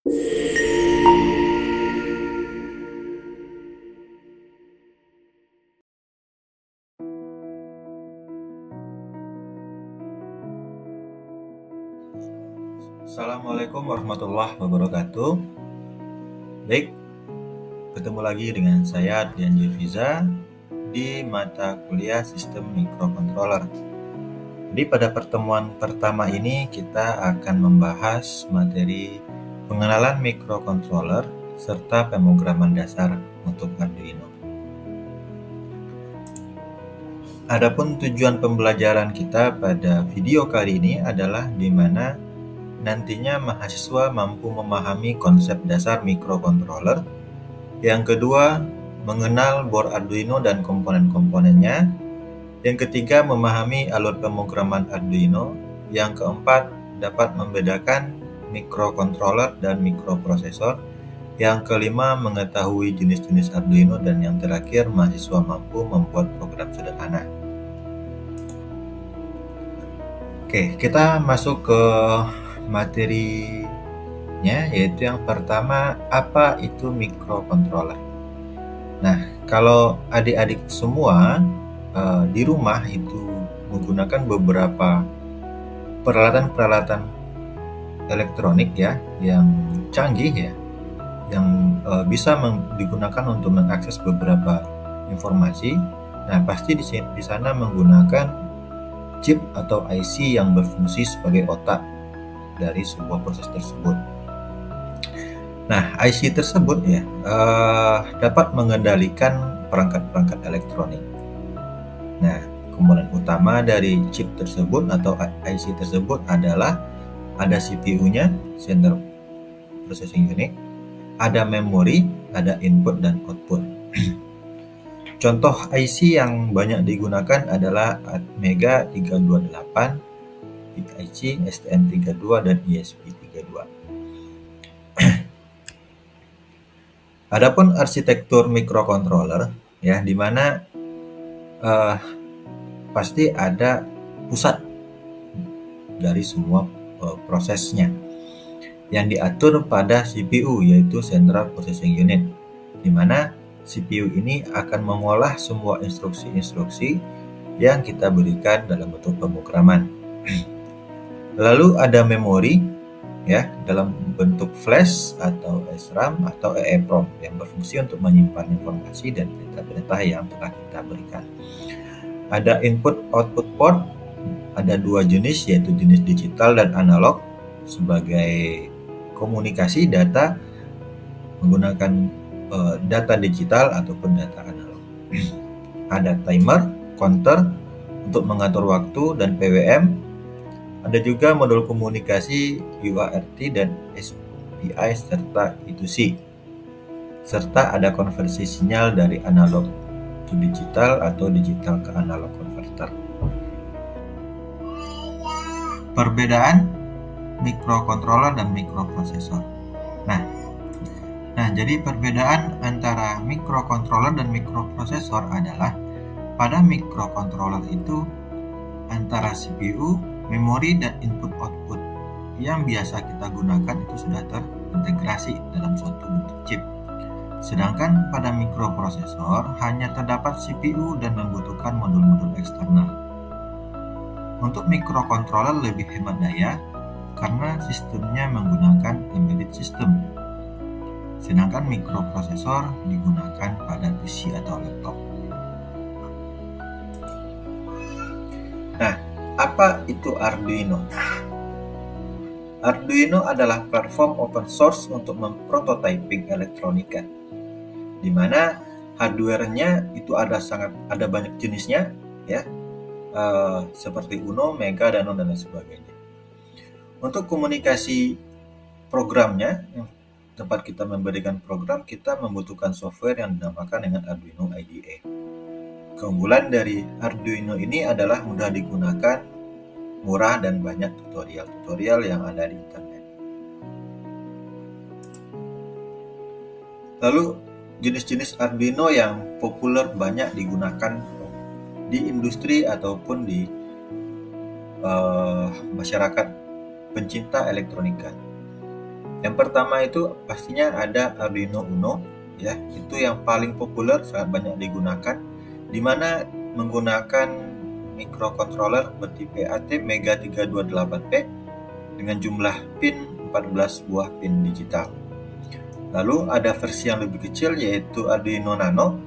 Assalamualaikum warahmatullahi wabarakatuh. Baik, ketemu lagi dengan saya Dian Jefiza di mata kuliah Sistem Mikrokontroler. Jadi pada pertemuan pertama ini kita akan membahas materi pengenalan mikrokontroler serta pemrograman dasar untuk Arduino. Adapun tujuan pembelajaran kita pada video kali ini adalah di mana nantinya mahasiswa mampu memahami konsep dasar mikrokontroler. Yang kedua, mengenal board Arduino dan komponen-komponennya. Yang ketiga, memahami alur pemrograman Arduino. Yang keempat, dapat membedakan mikrokontroler dan mikroprosesor. Yang kelima, mengetahui jenis-jenis Arduino. Dan yang terakhir, mahasiswa mampu membuat program sederhana. Oke, kita masuk ke materinya, yaitu yang pertama, apa itu mikrokontroler. Nah, kalau adik-adik semua di rumah itu menggunakan beberapa peralatan-peralatan elektronik ya, yang canggih ya, yang bisa digunakan untuk mengakses beberapa informasi. Nah, pasti di sana menggunakan chip atau IC yang berfungsi sebagai otak dari sebuah proses tersebut. Nah, IC tersebut ya dapat mengendalikan perangkat-perangkat elektronik. Nah, komponen utama dari chip tersebut atau IC tersebut adalah ada CPU-nya, Central Processing Unit, ada memori, ada input dan output. Contoh IC yang banyak digunakan adalah Atmega 328, PIC, STM32 dan ESP32. Adapun arsitektur mikrokontroler ya, di mana pasti ada pusat dari semua prosesnya yang diatur pada CPU, yaitu Central Processing Unit, di mana CPU ini akan mengolah semua instruksi-instruksi yang kita berikan dalam bentuk pemrograman. Lalu ada memori ya, dalam bentuk flash atau SRAM atau EEPROM yang berfungsi untuk menyimpan informasi dan perintah-perintah yang telah kita berikan. Ada input output port, ada dua jenis, yaitu jenis digital dan analog, sebagai komunikasi data menggunakan data digital ataupun data analog. Ada timer, counter untuk mengatur waktu, dan PWM. Ada juga modul komunikasi UART dan SPI serta I2C. Serta ada konversi sinyal dari analog to digital atau digital ke analog converter. Perbedaan mikrokontroler dan mikroprosesor. Nah, jadi perbedaan antara mikrokontroler dan mikroprosesor adalah pada mikrokontroler itu antara CPU, memori, dan input-output yang biasa kita gunakan itu sudah terintegrasi dalam suatu bentuk chip. Sedangkan pada mikroprosesor hanya terdapat CPU dan membutuhkan modul-modul eksternal. Untuk mikrokontroler lebih hemat daya karena sistemnya menggunakan embedded system. Sedangkan mikroprosesor digunakan pada PC atau laptop. Nah, apa itu Arduino? Arduino adalah platform open source untuk memprototyping elektronika, di mana hardware-nya itu ada banyak jenisnya ya, seperti Uno, Mega, Nano dan lain sebagainya. Untuk komunikasi programnya, tempat kita memberikan program, kita membutuhkan software yang dinamakan dengan Arduino IDE. Keunggulan dari Arduino ini adalah mudah digunakan, murah, dan banyak tutorial-tutorial yang ada di internet. Lalu jenis-jenis Arduino yang populer banyak digunakan di industri ataupun di masyarakat pencinta elektronika. Yang pertama itu pastinya ada Arduino Uno, ya, itu yang paling populer, sangat banyak digunakan, di mana menggunakan microcontroller bertipe ATmega 328P dengan jumlah pin 14 buah pin digital. Lalu ada versi yang lebih kecil yaitu Arduino Nano.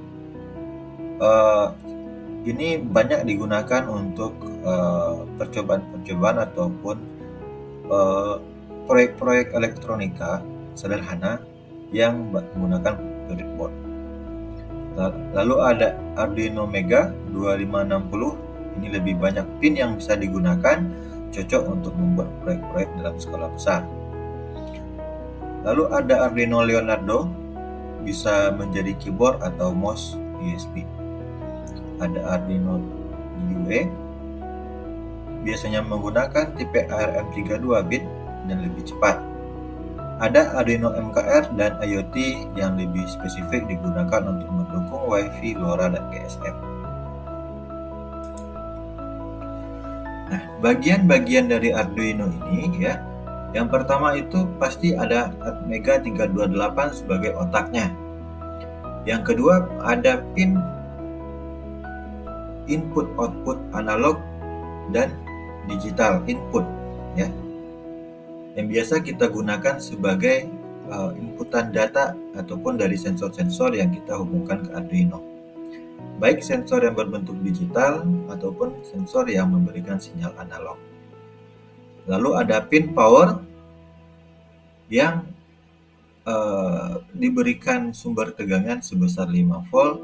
Ini banyak digunakan untuk percobaan-percobaan ataupun proyek-proyek elektronika sederhana yang menggunakan breadboard. Lalu ada Arduino Mega 2560. Ini lebih banyak pin yang bisa digunakan, cocok untuk membuat proyek-proyek dalam skala besar. Lalu ada Arduino Leonardo, bisa menjadi keyboard atau mouse USB. Ada Arduino DUE, biasanya menggunakan tipe ARM32 bit dan lebih cepat. Ada Arduino MKR dan IoT yang lebih spesifik digunakan untuk mendukung WiFi, LoRa, dan GSM. Nah, bagian-bagian dari Arduino ini, ya, yang pertama itu pasti ada ATmega 328 sebagai otaknya. Yang kedua ada pin input-output analog dan digital input, ya, yang biasa kita gunakan sebagai inputan data ataupun dari sensor-sensor yang kita hubungkan ke Arduino, baik sensor yang berbentuk digital ataupun sensor yang memberikan sinyal analog. Lalu ada pin power yang diberikan sumber tegangan sebesar 5 volt,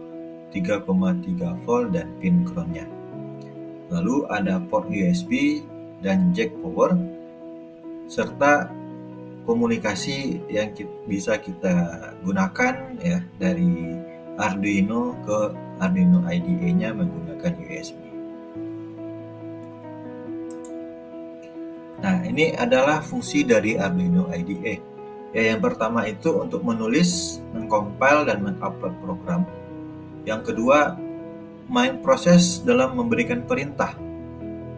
3,3 volt, dan pin ground-nya. Lalu ada port USB dan jack power, serta komunikasi yang bisa kita gunakan, ya, dari Arduino ke Arduino IDE-nya menggunakan USB. Nah, ini adalah fungsi dari Arduino IDE. Ya, yang pertama itu untuk menulis, mengcompile, dan mengupload program. Yang kedua, main proses dalam memberikan perintah.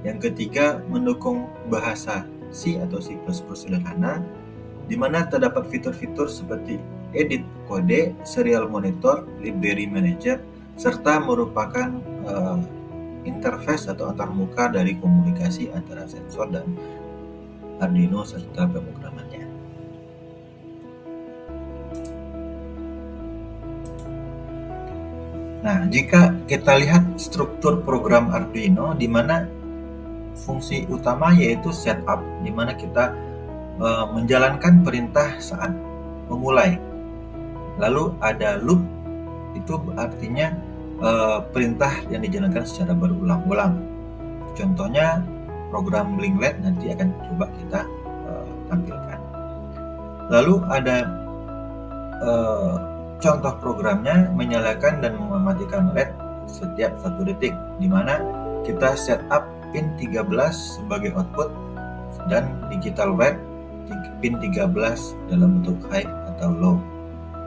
Yang ketiga, mendukung bahasa C atau C++ sederhana, di mana terdapat fitur-fitur seperti edit kode, serial monitor, library manager, serta merupakan interface atau antarmuka dari komunikasi antara sensor dan Arduino serta pemrogramannya. Nah, jika kita lihat struktur program Arduino, di mana fungsi utama yaitu setup, di mana kita menjalankan perintah saat memulai. Lalu ada loop, itu artinya perintah yang dijalankan secara berulang-ulang. Contohnya program blink LED nanti akan coba kita tampilkan. Lalu ada contoh programnya menyalakan dan mematikan LED setiap 1 detik, di mana kita setup pin 13 sebagai output dan digital write pin 13 dalam bentuk high atau low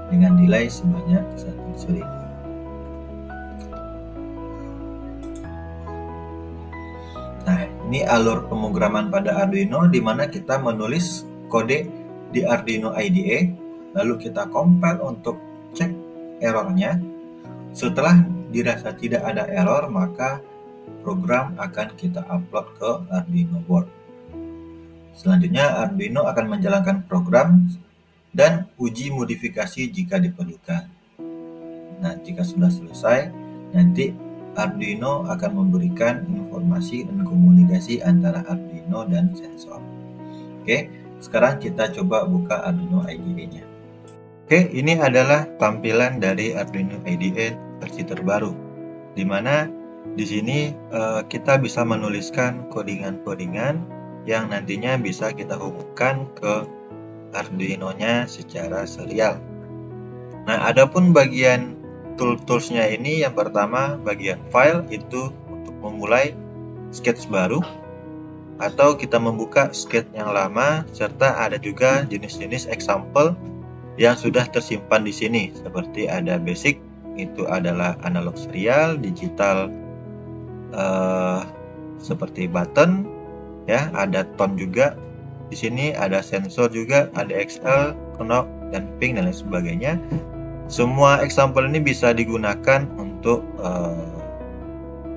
dengan delay sebanyak 1/1000. Nah, ini alur pemrograman pada Arduino, di mana kita menulis kode di Arduino IDE, lalu kita compile untuk cek errornya. Setelah dirasa tidak ada error, maka program akan kita upload ke Arduino board. Selanjutnya Arduino akan menjalankan program dan uji modifikasi jika diperlukan. Nah, jika sudah selesai, nanti Arduino akan memberikan informasi dan komunikasi antara Arduino dan sensor. Oke, sekarang kita coba buka Arduino IDE-nya. Oke, ini adalah tampilan dari Arduino IDE versi terbaru, di mana di sini kita bisa menuliskan kodingan-kodingan yang nantinya bisa kita hubungkan ke Arduino-nya secara serial. Nah, adapun bagian tools-nya ini, yang pertama bagian file itu untuk memulai sketch baru atau kita membuka sketch yang lama, serta ada juga jenis-jenis example yang sudah tersimpan di sini, seperti ada basic, itu adalah analog serial, digital seperti button, ya, ada tone juga, Di sini ada sensor juga, ada XL, knob, dan ping dan lain sebagainya. Semua example ini bisa digunakan untuk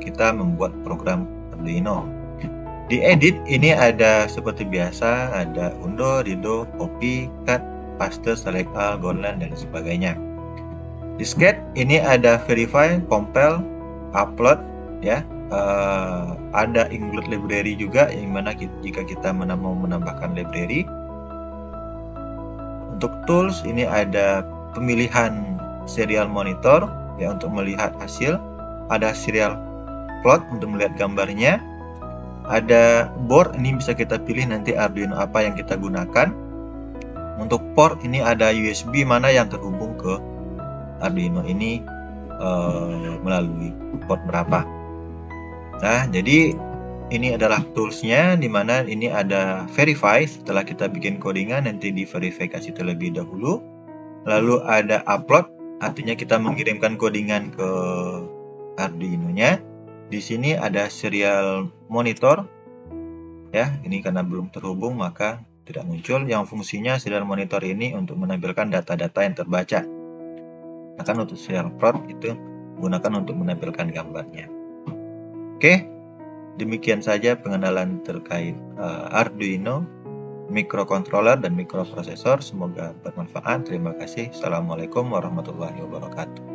kita membuat program Arduino. Di edit ini ada seperti biasa, ada undo, redo, copy, cut, paste, select all, goldline, dan sebagainya. Di sketch ini ada verify, compile, upload, ya. Ada include library juga, yang mana jika kita mau menambahkan library. Untuk tools ini ada pemilihan serial monitor, ya, untuk melihat hasil. Ada serial plot untuk melihat gambarnya. Ada board, ini bisa kita pilih nanti Arduino apa yang kita gunakan. Untuk port ini ada USB mana yang terhubung ke Arduino ini melalui port berapa. Nah, jadi ini adalah toolsnya, dimana ini ada verify. Setelah kita bikin codingan nanti diverifikasi terlebih dahulu. Lalu ada upload, artinya kita mengirimkan codingan ke Arduino-nya. Di sini ada serial monitor, ya. Ini karena belum terhubung maka tidak muncul. Yang fungsinya serial monitor ini untuk menampilkan data-data yang terbaca. Akan untuk serial plot itu gunakan untuk menampilkan gambarnya. Oke, demikian saja pengenalan terkait Arduino, microcontroller dan microprosesor. Semoga bermanfaat. Terima kasih. Assalamualaikum warahmatullahi wabarakatuh.